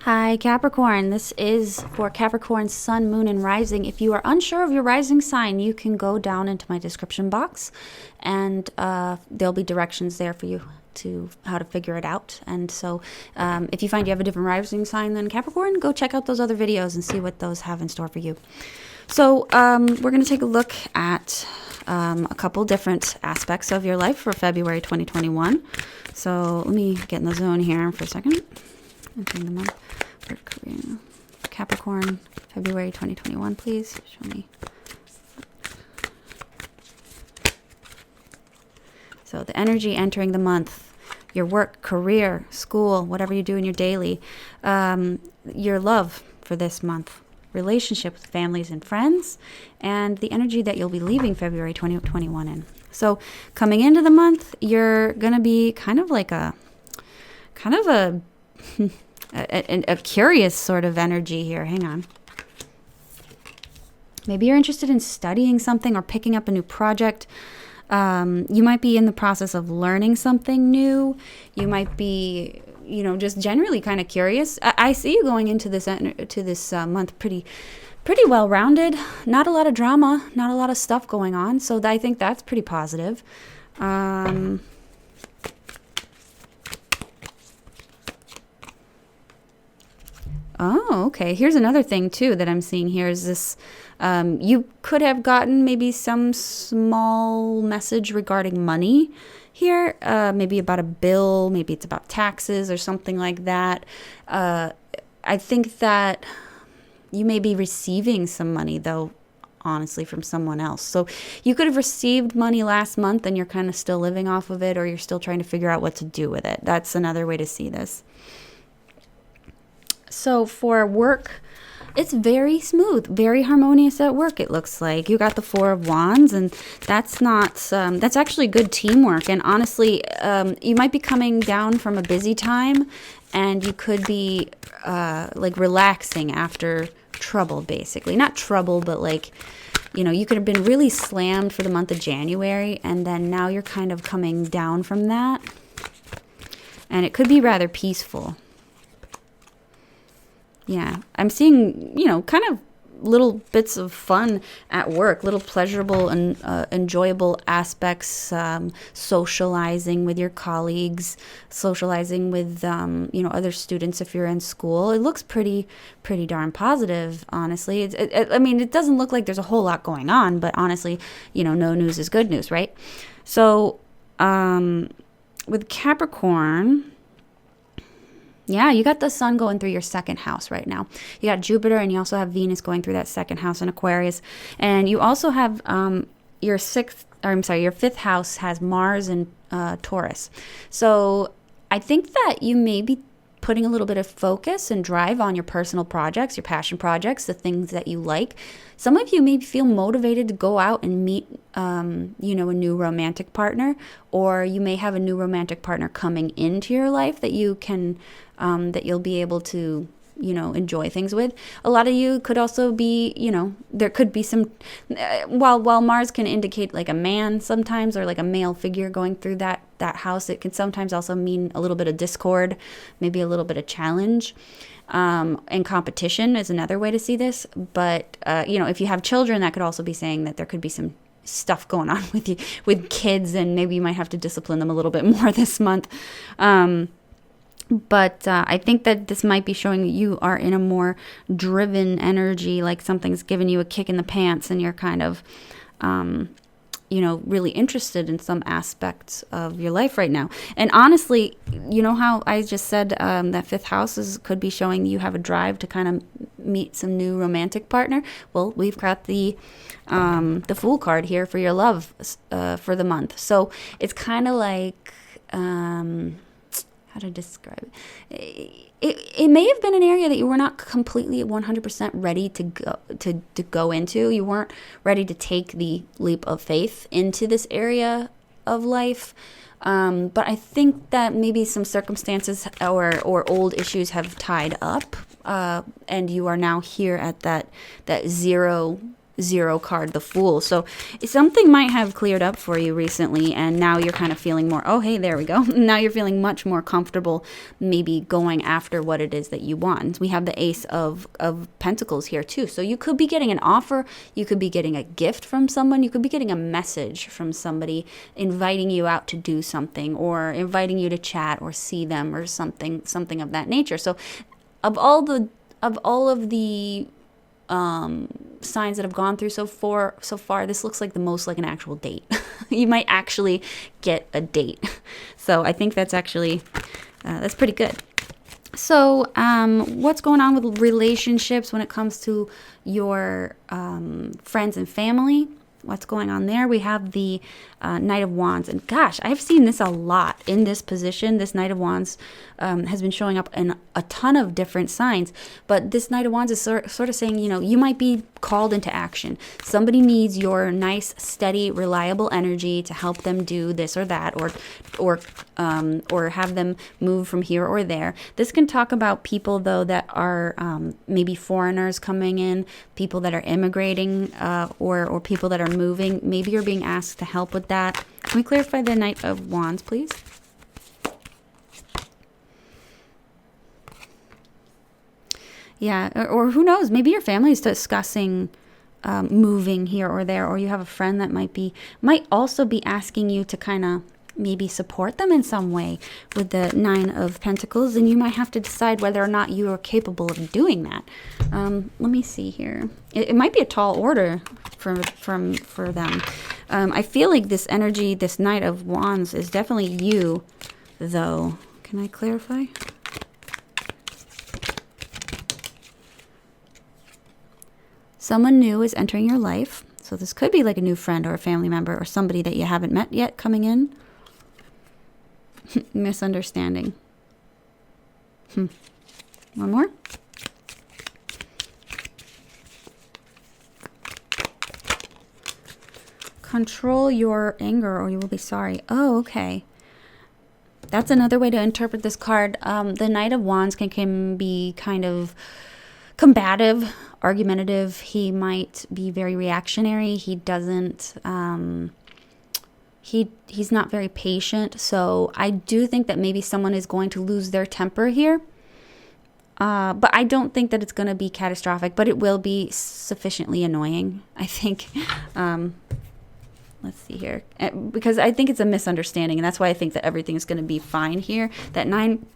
Hi, Capricorn. This is for Capricorn Sun, Moon, and Rising. If you are unsure of your rising sign, you can go down into my description box, and there'll be directions there for you to how to figure it out. And so if you find you have a different rising sign than Capricorn, go check out those other videos and see what those have in store for you. So we're going to take a look at a couple different aspects of your life for February 2021. So let me get in the zone here for a second. The month for Capricorn, February 2021, please show me. So the energy entering the month, your work, career, school, whatever you do in your daily, your love for this month, relationship with families and friends, and the energy that you'll be leaving February 2021 in. So coming into the month, you're going to be kind of a a curious sort of energy here. Hang on. Maybe you're interested in studying something or picking up a new project. You might be in the process of learning something new. You might be, just generally kind of curious. I see you going into this month pretty well-rounded. Not a lot of drama, not a lot of stuff going on. So I think that's pretty positive. Oh, okay. Here's another thing, too, that I'm seeing here is this. You could have gotten maybe some small message regarding money here, maybe about a bill, maybe it's about taxes or something like that. I think that you may be receiving some money, though, honestly, from someone else. So you could have received money last month and you're kind of still living off of it, or you're still trying to figure out what to do with it. That's another way to see this. So for work, it's very smooth, very harmonious at work, it looks like. You got the Four of Wands, and that's actually good teamwork. And honestly, you might be coming down from a busy time, and you could be relaxing after trouble, basically. Not trouble, but you could have been really slammed for the month of January, and then now you're kind of coming down from that. And it could be rather peaceful. Yeah, I'm seeing, kind of little bits of fun at work, little pleasurable and enjoyable aspects, socializing with your colleagues, socializing with, other students if you're in school. It looks pretty darn positive, honestly. It doesn't look like there's a whole lot going on, but honestly, no news is good news, right? So with Capricorn... yeah, you got the sun going through your second house right now. You got Jupiter, and you also have Venus going through that second house in Aquarius. And you also have your fifth house has Mars and Taurus. So I think that you may be putting a little bit of focus and drive on your personal projects, your passion projects, the things that you like. Some of you may feel motivated to go out and meet, a new romantic partner, or you may have a new romantic partner coming into your life that you can, that you'll be able to, enjoy things with. A lot of you could also be, there could be some, while Mars can indicate like a man sometimes, or like a male figure going through that house, it can sometimes also mean a little bit of discord, maybe a little bit of challenge. And competition is another way to see this. But, if you have children, that could also be saying that there could be some stuff going on with kids, and maybe you might have to discipline them a little bit more this month. But I think that this might be showing you are in a more driven energy, like something's giving you a kick in the pants, and you're kind of, really interested in some aspects of your life right now. And honestly, you know how I just said that fifth house could be showing you have a drive to kind of meet some new romantic partner? Well, we've got the Fool card here for your love for the month. So it's kind of like... how to describe it? It may have been an area that you were not completely 100% ready to go into. You weren't ready to take the leap of faith into this area of life. But I think that maybe some circumstances or old issues have tied up, and you are now here at that zero Zero card, the Fool. So something might have cleared up for you recently, and now you're kind of feeling more, oh, hey, there we go. Now you're feeling much more comfortable maybe going after what it is that you want. We have the Ace of Pentacles here too. So you could be getting an offer, you could be getting a gift from someone, you could be getting a message from somebody inviting you out to do something, or inviting you to chat or see them, or something of that nature. So of all of the signs that have gone through so far, this looks like the most like an actual date. You might actually get a date. So I think that's actually that's pretty good. So what's going on with relationships when it comes to your friends and family? What's going on there? We have the Knight of Wands. And gosh, I've seen this a lot in this position. This Knight of Wands has been showing up in a ton of different signs. But this Knight of Wands is sort of saying, you know, you might be called into action. Somebody needs your nice, steady, reliable energy to help them do this or that, or have them move from here or there. This can talk about people, though, that are maybe foreigners coming in, people that are immigrating, or people that are moving. Maybe you're being asked to help with that. Can we clarify the Knight of Wands, please? Yeah, or who knows? Maybe your family is discussing moving here or there, or you have a friend that might also be asking you to kind of maybe support them in some way with the Nine of Pentacles, and you might have to decide whether or not you are capable of doing that. Let me see here. It might be a tall order for them. I feel like this energy, this Knight of Wands, is definitely you, though. Can I clarify? Someone new is entering your life. So this could be like a new friend or a family member or somebody that you haven't met yet coming in. Misunderstanding. One more. Control your anger or you will be sorry. Oh, okay. That's another way to interpret this card. The Knight of Wands can be kind of combative, argumentative. He might be very reactionary. He doesn't... He's not very patient. So I do think that maybe someone is going to lose their temper here. But I don't think that it's going to be catastrophic, but it will be sufficiently annoying, I think. Let's see here. Because I think it's a misunderstanding, and that's why I think that everything is going to be fine here. That nine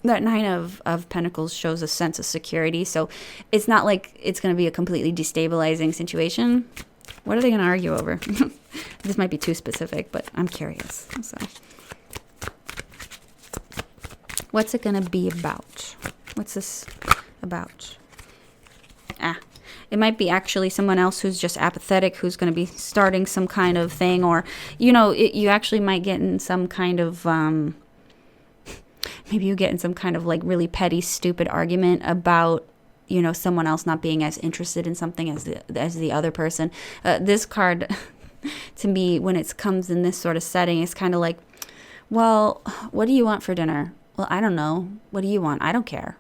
of Pentacles shows a sense of security. So it's not like it's going to be a completely destabilizing situation. What are they going to argue over? This might be too specific, but I'm curious. So, what's it going to be about? What's this about? It might be actually someone else who's just apathetic, who's going to be starting some kind of thing, or, you know, you actually might get in some kind of, maybe you get in some kind of like really petty, stupid argument about, you know, someone else not being as interested in something as the other person. This card, to me, when it comes in this sort of setting, is kind of like, well, what do you want for dinner? Well, I don't know. What do you want? I don't care.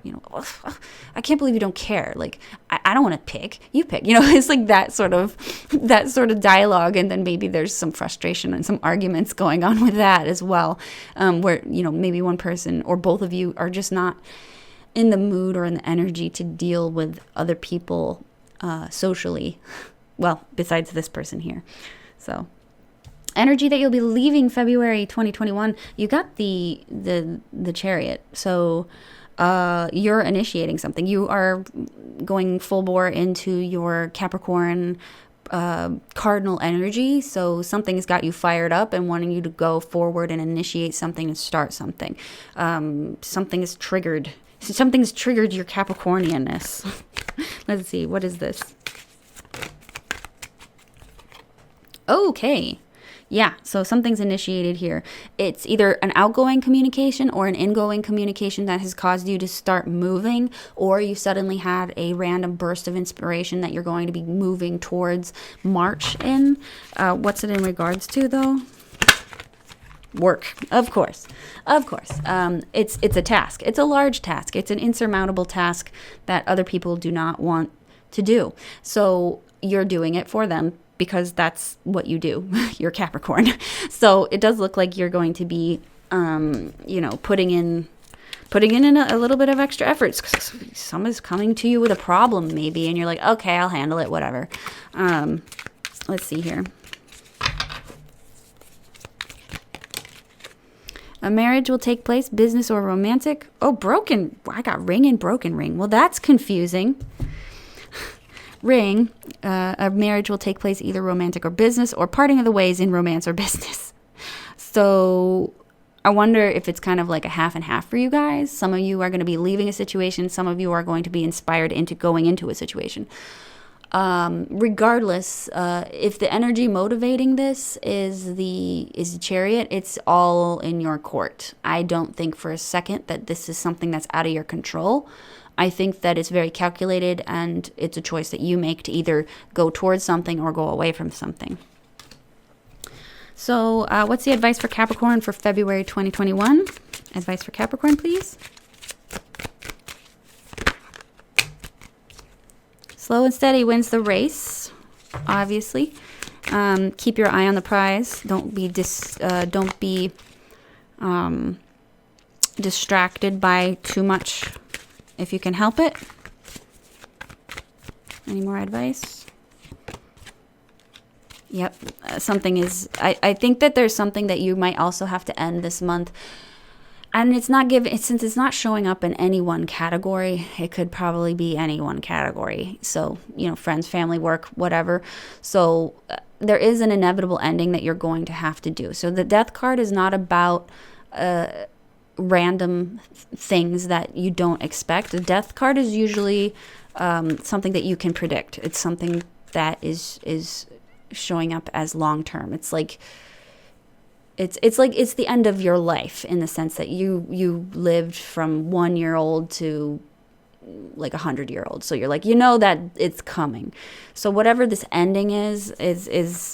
You know, I can't believe you don't care. Like, I don't want to pick. You pick. You know, it's like that sort of dialogue, and then maybe there's some frustration and some arguments going on with that as well, where, you know, maybe one person or both of you are just not in the mood or in the energy to deal with other people socially. Well, besides this person here. So, energy that you'll be leaving February 2021. You got the Chariot. So, you're initiating something. You are going full bore into your Capricorn cardinal energy. So something's got you fired up and wanting you to go forward and initiate something and start something. Something is triggered. Something's triggered your Capricornianness. Let's see. What is this? Okay. Yeah, so something's initiated here. It's either an outgoing communication or an ingoing communication that has caused you to start moving, or you suddenly had a random burst of inspiration that you're going to be moving towards March in. What's it in regards to, though? Work, of course. It's a task. It's a large task. It's an insurmountable task that other people do not want to do. So you're doing it for them because that's what you do. You're Capricorn. So it does look like you're going to be, putting in a little bit of extra efforts. Someone's coming to you with a problem maybe, and you're like, okay, I'll handle it, whatever. Let's see here. A marriage will take place, business or romantic. Oh, broken. I got ring and broken ring. Well, that's confusing. Ring, a marriage will take place either romantic or business, or parting of the ways in romance or business. So I wonder if it's kind of like a half and half for you guys. Some of you are going to be leaving a situation. Some of you are going to be inspired into going into a situation. Regardless, if the energy motivating this is the Chariot, it's all in your court. I don't think for a second that this is something that's out of your control. I think that it's very calculated, and it's a choice that you make to either go towards something or go away from something. So what's the advice for Capricorn for February 2021? Advice for Capricorn, please. Slow and steady wins the race, obviously. Keep your eye on the prize. Don't be distracted by too much if you can help it. Any more advice? Yep. Something is, I think that there's something that you might also have to end this month. And it's not since it's not showing up in any one category, it could probably be any one category. So, friends, family, work, whatever. So there is an inevitable ending that you're going to have to do. So the Death card is not about random things that you don't expect. The Death card is usually something that you can predict. It's something that is showing up as long term. It's like it's the end of your life, in the sense that you lived from 1 year old to like 100-year-old. So you're like, that it's coming. So whatever this ending is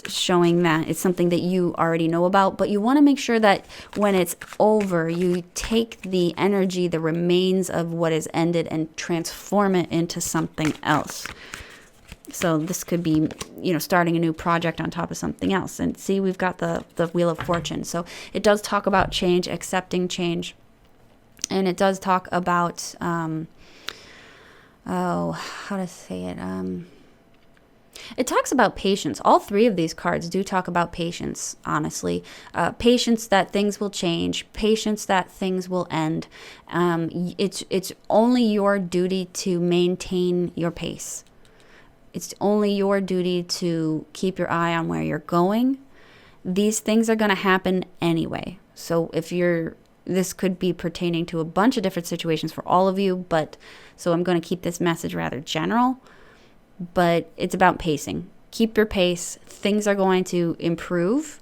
showing that it's something that you already know about, but you want to make sure that when it's over, you take the energy, the remains of what is ended, and transform it into something else. So this could be, starting a new project on top of something else. And see, we've got the Wheel of Fortune. So it does talk about change, accepting change. And it does talk about, how to say it? It talks about patience. All three of these cards do talk about patience, honestly. Patience that things will change. Patience that things will end. It's only your duty to maintain your pace. It's only your duty to keep your eye on where you're going. These things are going to happen anyway. So this could be pertaining to a bunch of different situations for all of you, so I'm going to keep this message rather general, but it's about pacing. Keep your pace. Things are going to improve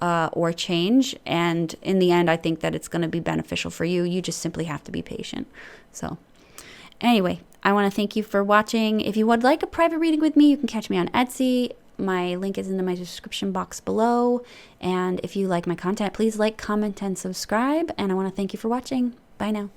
or change, and in the end, I think that it's going to be beneficial for you. You just simply have to be patient. So anyway, I want to thank you for watching. If you would like a private reading with me, you can catch me on Etsy. My link is in my description box below. And if you like my content, please like, comment, and subscribe. And I want to thank you for watching. Bye now.